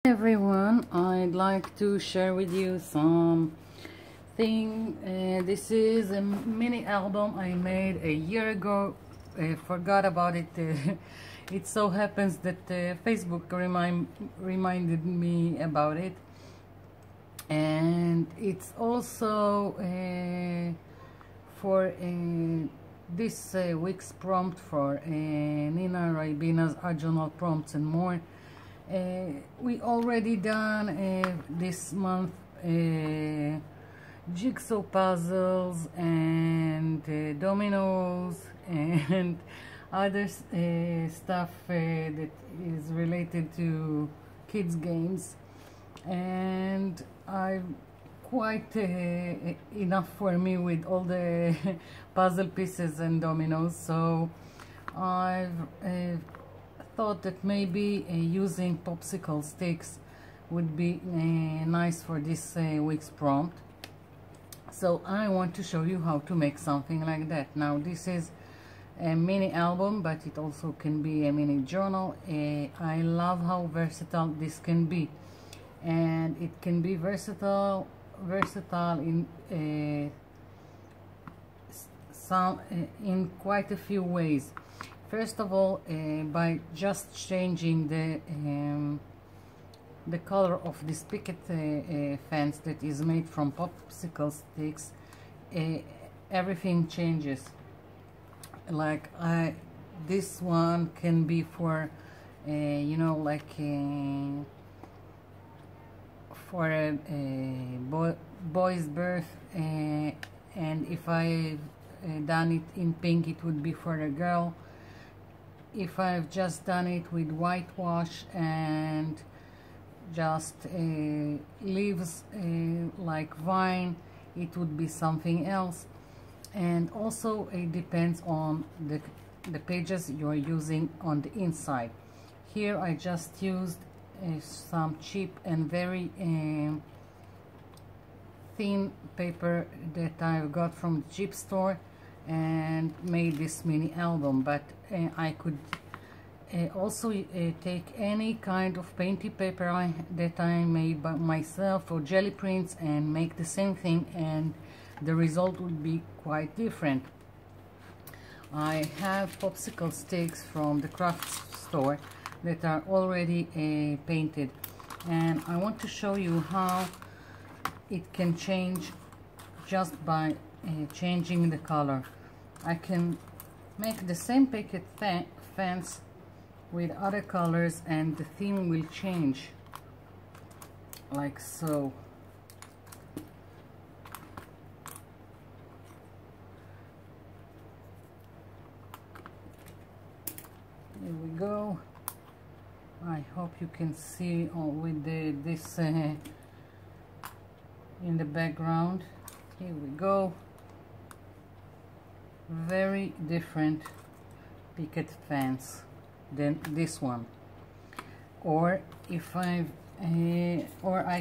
Everyone, I'd like to share with you something. This is a mini album I made a year ago. I forgot about it. It so happens that Facebook reminded me about it, and it's also for this week's prompt for Nina Rybina's Journal prompts and more. We already done this month jigsaw puzzles and dominoes and other stuff that is related to kids games, and I've quite enough for me with all the puzzle pieces and dominoes, so I've thought that maybe using popsicle sticks would be nice for this week's prompt. So I want to show you how to make something like that. Now this is a mini album, but it also can be a mini journal. I love how versatile this can be, and it can be versatile in in quite a few ways. First of all, by just changing the color of this Picket Fance that is made from popsicle sticks, everything changes. Like this one can be for you know, like for a boy's birth, and if I've done it in pink, it would be for a girl. If I've just done it with whitewash and just leaves like vine, it would be something else. And also it depends on the pages you're using on the inside. Here I just used some cheap and very thin paper that I've got from the cheap store and made this mini album, but I could also take any kind of painty paper that I made by myself, or jelly prints, and make the same thing, and the result would be quite different. I have popsicle sticks from the craft store that are already painted, and I want to show you how it can change just by changing the color. I can make the same picket fence with other colors and the theme will change, like so. Here we go. I hope you can see with this in the background. Here we go. Very different picket fence than this one. Or if I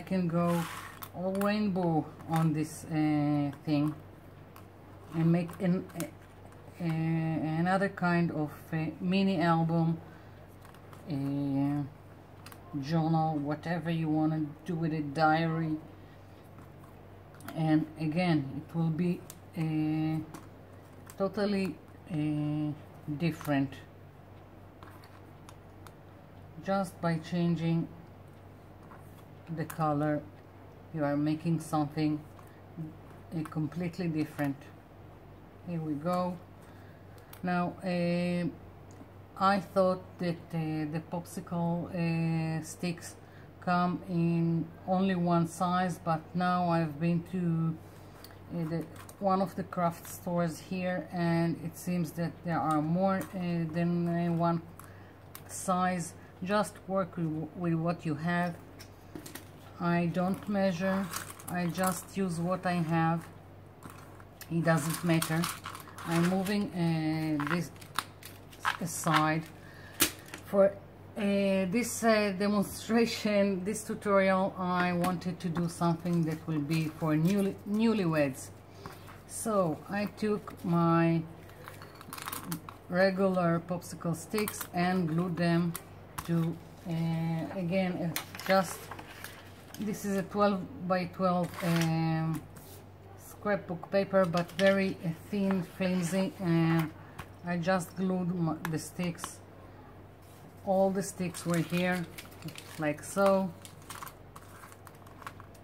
can go all rainbow on this thing and make another kind of mini album, journal, whatever you want to do with a diary. And again, it will be totally different just by changing the color. You are making something completely different. Here we go. Now I thought that the popsicle sticks come in only one size, but now I've been to one of the craft stores here, and it seems that there are more than one size. Just work with what you have. I don't measure, I just use what I have. It doesn't matter. I'm moving this aside. For this demonstration, this tutorial, I wanted to do something that will be for newlyweds. So I took my regular popsicle sticks and glued them to again, just this is a 12 by 12 scrapbook paper, but very thin, flimsy, and I just glued the sticks. All the sticks were here, like so,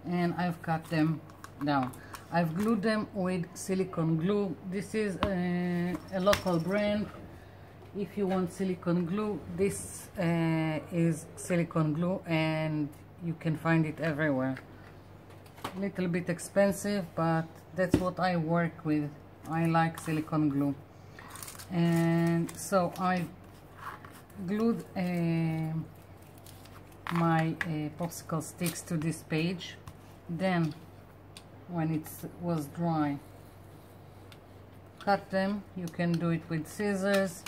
and I've cut them down. I've glued them with silicone glue. This is a local brand. If you want silicone glue, this is silicone glue, and you can find it everywhere. A little bit expensive, but that's what I work with. I like silicone glue. And so I glued my popsicle sticks to this page. Then when it was dry, cut them. You can do it with scissors,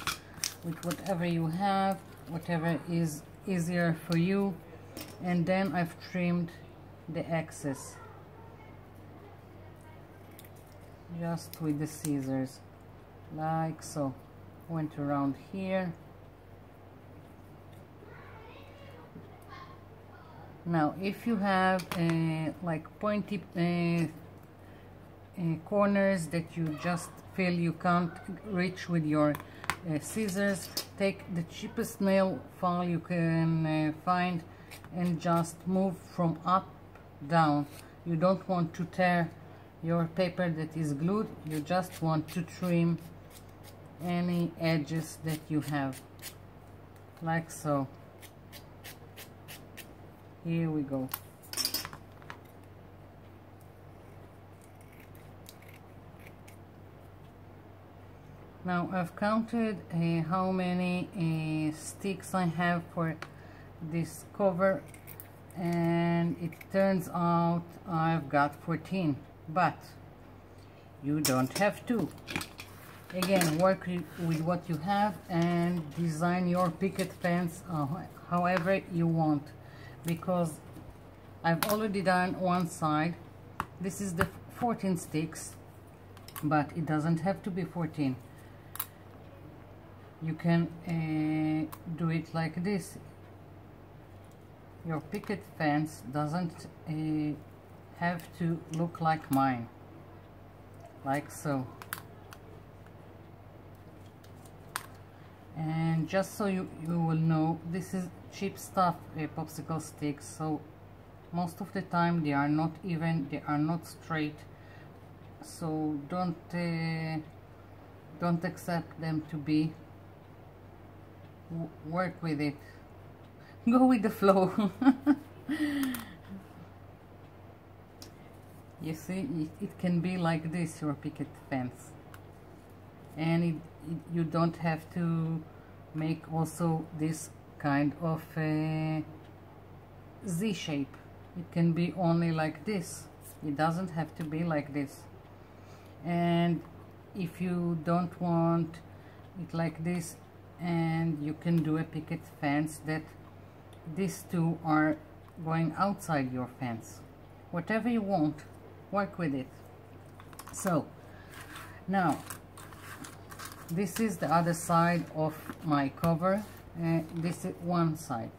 with whatever you have, whatever is easier for you. And then I've trimmed the excess just with the scissors, like so. Went around here. Now if you have like pointy corners that you just feel you can't reach with your scissors, take the cheapest nail file you can find and just move from up down. You don't want to tear your paper that is glued, you just want to trim any edges that you have, like so. Here we go. Now I've counted how many sticks I have for this cover, and it turns out I've got 14, but you don't have to. Again, work with what you have and design your picket fence however you want, because I've already done one side. This is the 14 sticks, but it doesn't have to be 14. You can do it like this. Your picket fence doesn't have to look like mine, like so. And just so you will know, this is cheap stuff, popsicle sticks, so most of the time they are not even, they are not straight, so don't accept them to be. Work with it, go with the flow. You see, it can be like this, your picket fence, and you don't have to make also this kind of Z shape. It can be only like this. It doesn't have to be like this. And if you don't want it like this, and you can do a picket fence that these two are going outside your fence. Whatever you want, work with it. So now this is the other side of my cover, this is one side.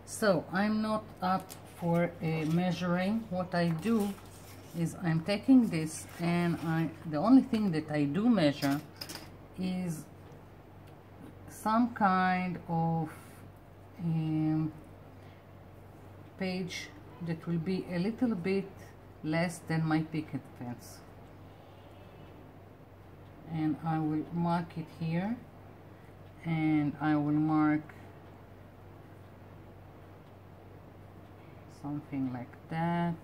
So I'm not up for measuring. What I do is I'm taking this, and the only thing that I do measure is some kind of page that will be a little bit less than my picket fence, and I will mark it here, and I will mark something like that.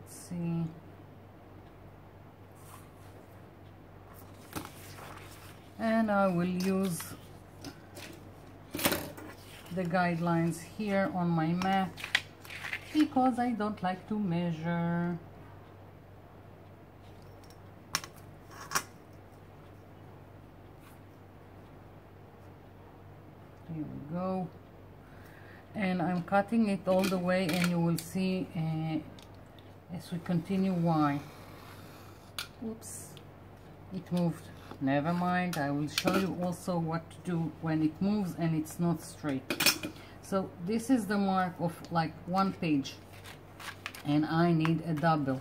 Let's see. And I will use the guidelines here on my mat because I don't like to measure. Here we go. And I'm cutting it all the way, and you will see as we continue why. Oops, it moved. Never mind, I will show you also what to do when it moves and it's not straight. So this is the mark of like 1 page, and I need a double.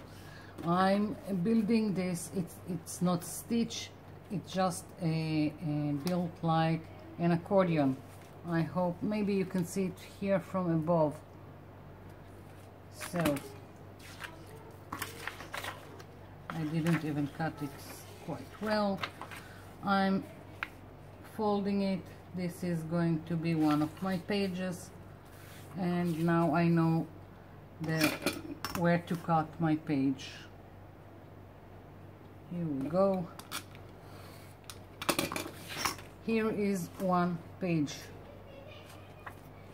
I'm building this, it's not stitch, it's just a built like an accordion. I hope maybe you can see it here from above. So I didn't even cut it quite well. I'm folding it. This is going to be one of my pages, and now I know where to cut my page. Here we go. Here is 1 page,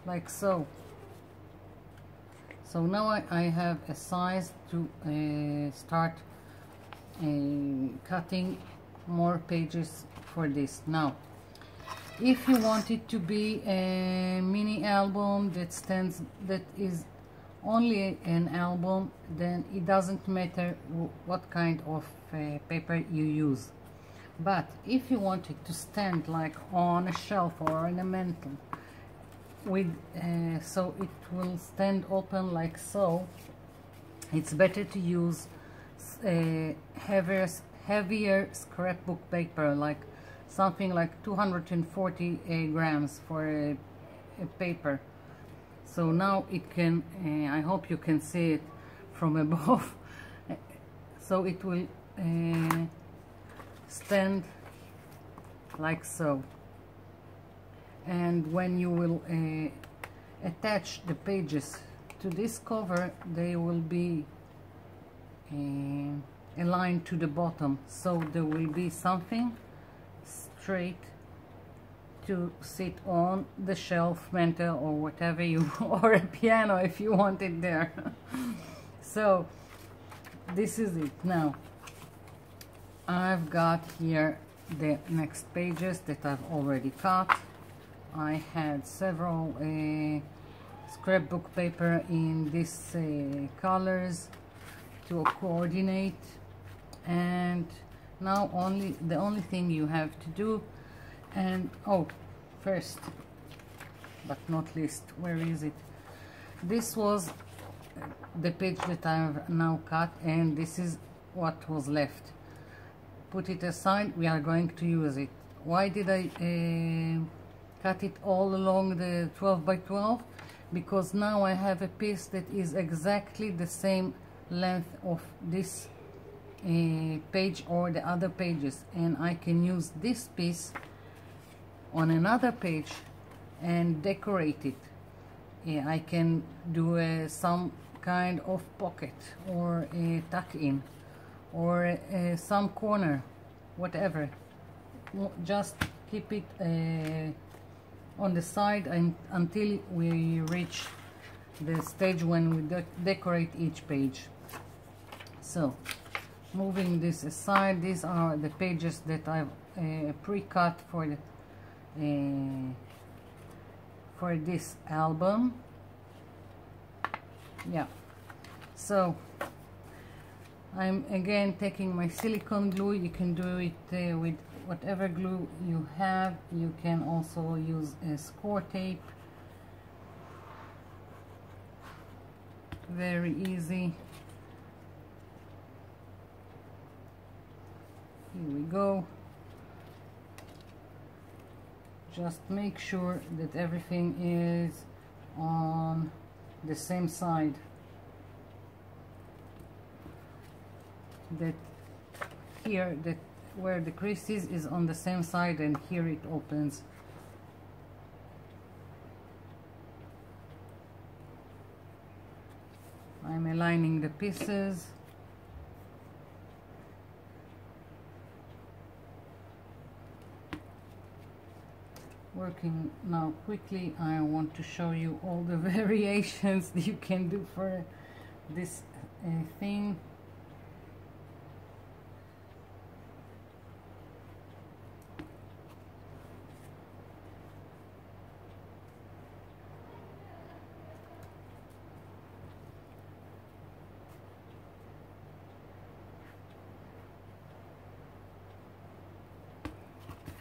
like so. So now I have a size to start cutting more pages for this. Now, if you want it to be a mini album that is only an album, then it doesn't matter what kind of paper you use. But if you want it to stand like on a shelf or on a mantle, with so it will stand open like so, it's better to use heavier scrapbook paper, like something like 240 grams for a paper. So now it can, I hope you can see it from above. So it will stand like so. And when you will attach the pages to this cover, they will be aligned to the bottom, so there will be something straight to sit on the shelf, mantle, or whatever you or a piano if you want it there. So this is it. Now I've got here the next pages that I've already cut. I had several scrapbook paper in these colors to coordinate, and now the only thing you have to do, and first but not least, where is it? This was the page that I've now cut, and this is what was left. Put it aside, we are going to use it. Why did I cut it all along the 12 by 12? Because now I have a piece that is exactly the same length of this page or the other pages, and I can use this piece on another page and decorate it. I can do some kind of pocket or a tuck in or some corner, whatever. Just keep it on the side until we reach the stage when we decorate each page. So moving this aside, these are the pages that I've pre-cut for this album. Yeah, so I'm again taking my silicone glue. You can do it with whatever glue you have. You can also use a score tape. Very easy. Here we go. Just make sure that everything is on the same side. That here, that where the crease is on the same side, and here it opens. I'm aligning the pieces. Working now quickly. I want to show you all the variations that you can do for this thing.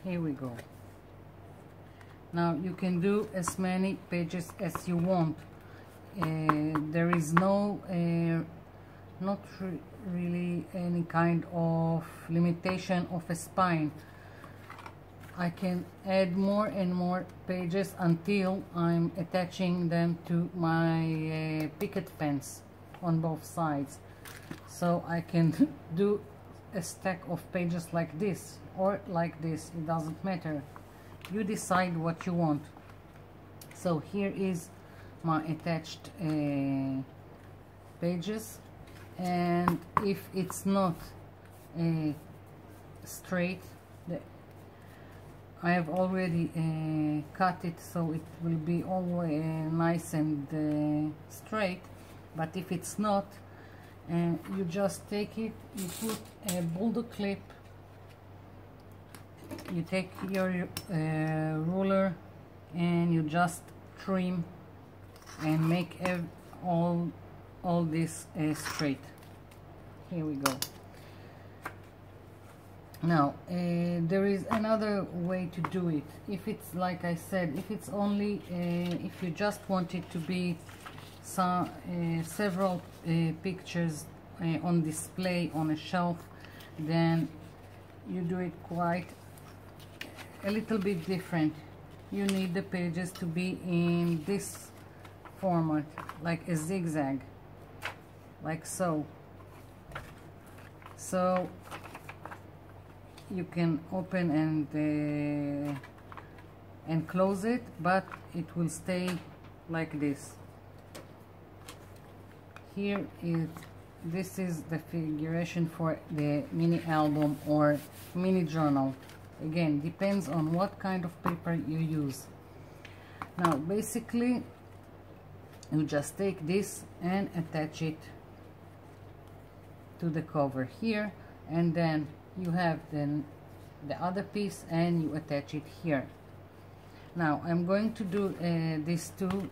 Here we go. Now you can do as many pages as you want. There is no not really any kind of limitation of a spine. I can add more and more pages until I'm attaching them to my picket fence on both sides. So I can do a stack of pages like this or like this, it doesn't matter. You decide what you want. So here is my attached pages, and if it's not straight, I have already cut it so it will be all nice and straight. But if it's not, you just take it, you put a bulldog clip, you take your ruler and you just trim and make all this straight. Here we go. Now there is another way to do it. If it's like I said, if it's only if you just want it to be some several pictures on display on a shelf, then you do it quite a little bit different. You need the pages to be in this format, like a zigzag, like so. So you can open and close it, but it will stay like this. Here is, this is the figuration for the mini album or mini journal. Again, depends on what kind of paper you use. Now basically you just take this and attach it to the cover here, and then you have then the other piece and you attach it here. Now I'm going to do this to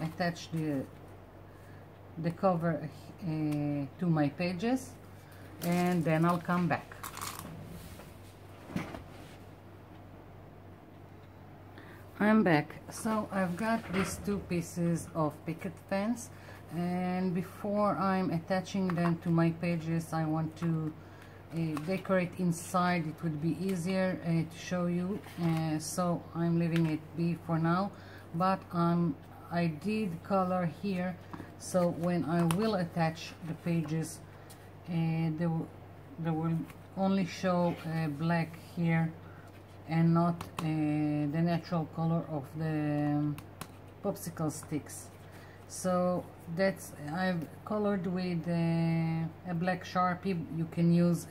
attach the cover to my pages, and then I'll come back. I'm back. So I've got these two pieces of picket fence, and before I'm attaching them to my pages, I want to decorate inside. It would be easier to show you, so I'm leaving it be for now, but I did color here, so when I will attach the pages, they will only show black here and not the natural color of the popsicle sticks. So that's, I've colored with a black Sharpie. You can use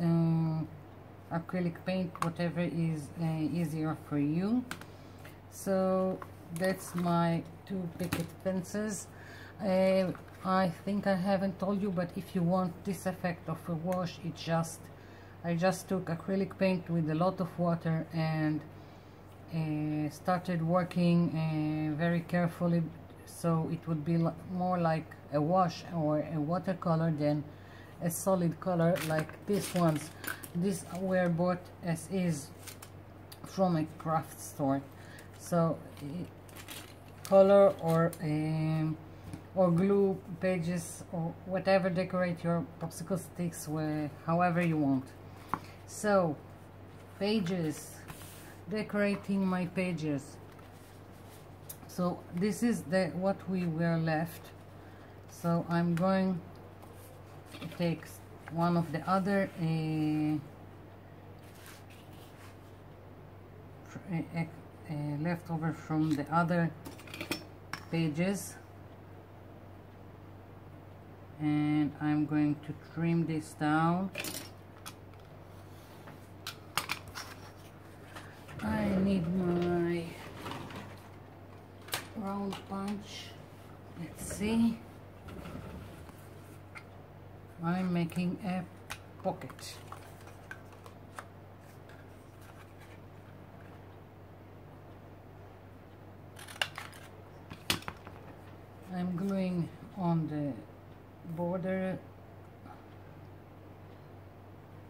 acrylic paint, whatever is easier for you. So that's my two picket fences. I think I haven't told you, but if you want this effect of a wash, I just took acrylic paint with a lot of water and started working very carefully, so it would be more like a wash or a watercolor than a solid color like these ones. These were bought as is from a craft store. So color or glue pages or whatever, decorate your popsicle sticks however you want. So pages, decorating my pages. So this is what we were left. So I'm going to take one of the other leftover from the other pages, and I'm going to trim this down. I need my round punch. Let's see. I'm making a pocket. I'm gluing on the border,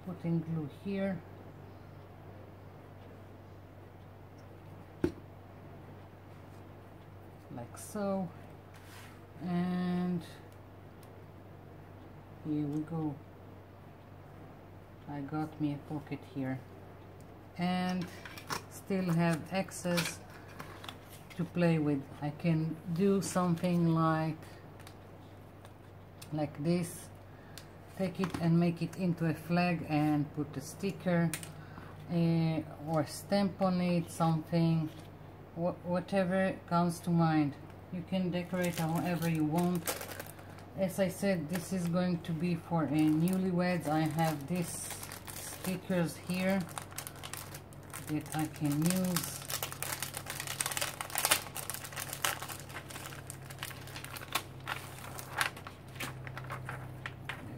putting glue here, like so, and here we go. I got me a pocket here, and still have excess to play with. I can do something like this, take it and make it into a flag and put a sticker or stamp on it, something, whatever comes to mind. You can decorate however you want. As I said, this is going to be for a newlyweds. I have these stickers here that I can use.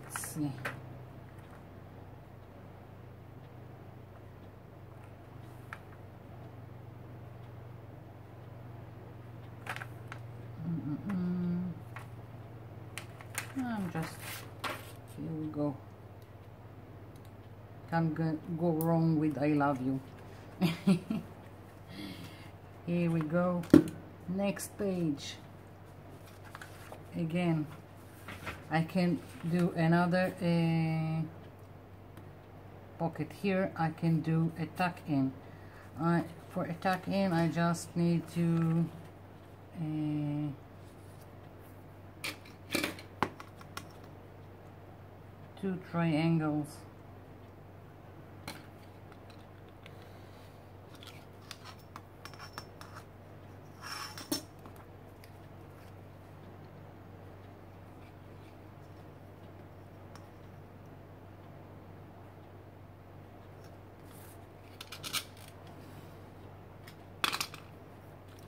Let's see. I'm just, here we go. Can't go wrong with I love you. Here we go. Next page. Again, I can do another pocket here. I can do a tuck in. For a tuck in, I just need to two triangles.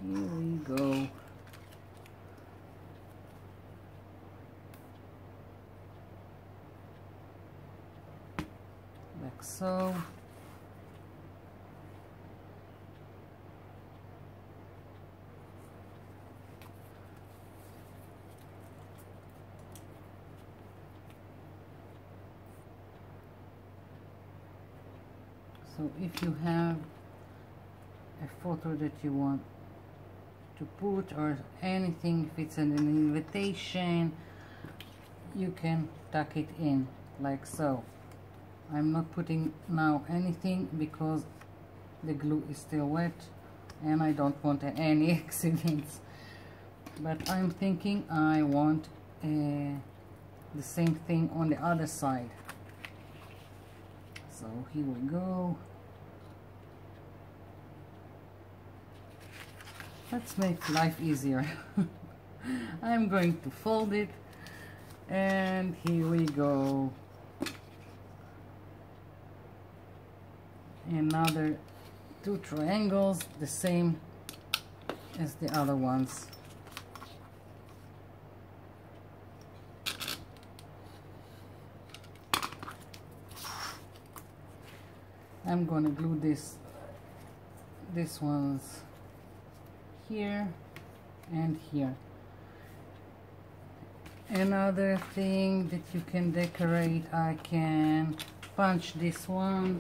Here we go. Like so. So if you have a photo that you want to put or anything, if it's an invitation, you can tuck it in like so. I'm not putting now anything because the glue is still wet and I don't want any accidents, but I'm thinking I want the same thing on the other side. So here we go. Let's make life easier. I'm going to fold it, and here we go. Another two triangles, the same as the other ones. I'm gonna glue this ones here and here. Another thing that you can decorate, I can punch this one.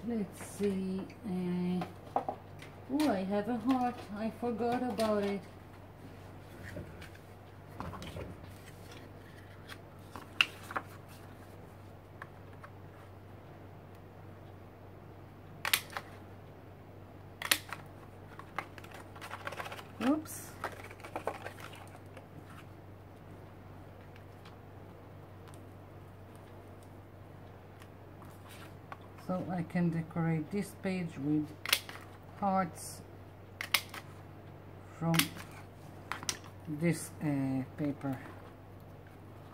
Let's see. Oh, I have a heart. I forgot about it. Oops. So I can decorate this page with hearts from this paper.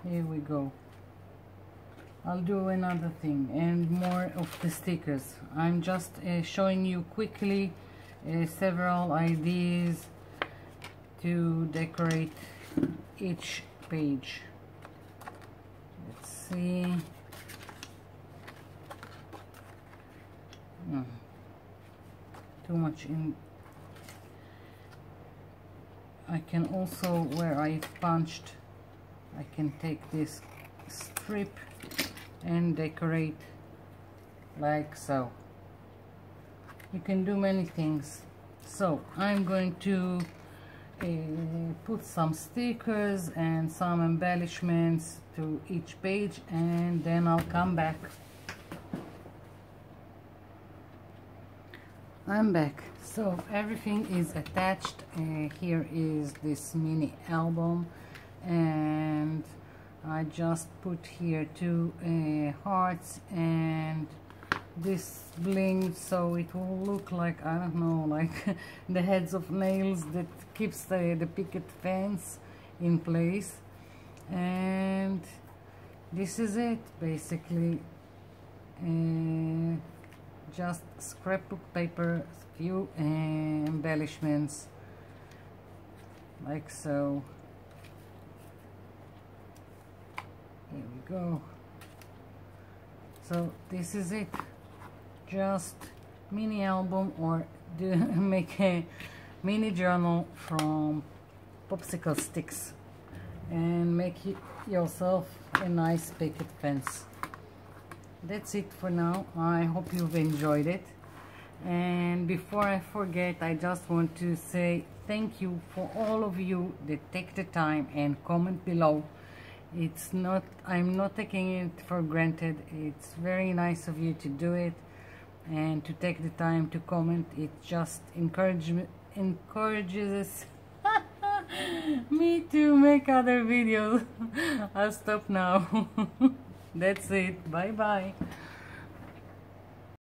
Here we go. I'll do another thing and more of the stickers. I'm just showing you quickly several ideas to decorate each page. Let's see. No, too much in. I can also, where I've punched, I can take this strip and decorate like so. You can do many things. So I'm going to put some stickers and some embellishments to each page, and then I'll come back. I'm back. So everything is attached. Here is this mini album, and I just put here two hearts and this bling, so it will look like, I don't know, like the heads of nails that keeps the picket fence in place. And this is it basically. Just scrapbook paper, few embellishments like so. Here we go. So this is it, just mini album, or make a mini journal from popsicle sticks and make yourself a nice picket fence. That's it for now. I hope you've enjoyed it, and before I forget, I just want to say thank you for all of you that take the time and comment below. It's not, I'm not taking it for granted. It's very nice of you to do it and to take the time to comment. It just encourages me to make other videos. I'll stop now. That's it. Bye bye.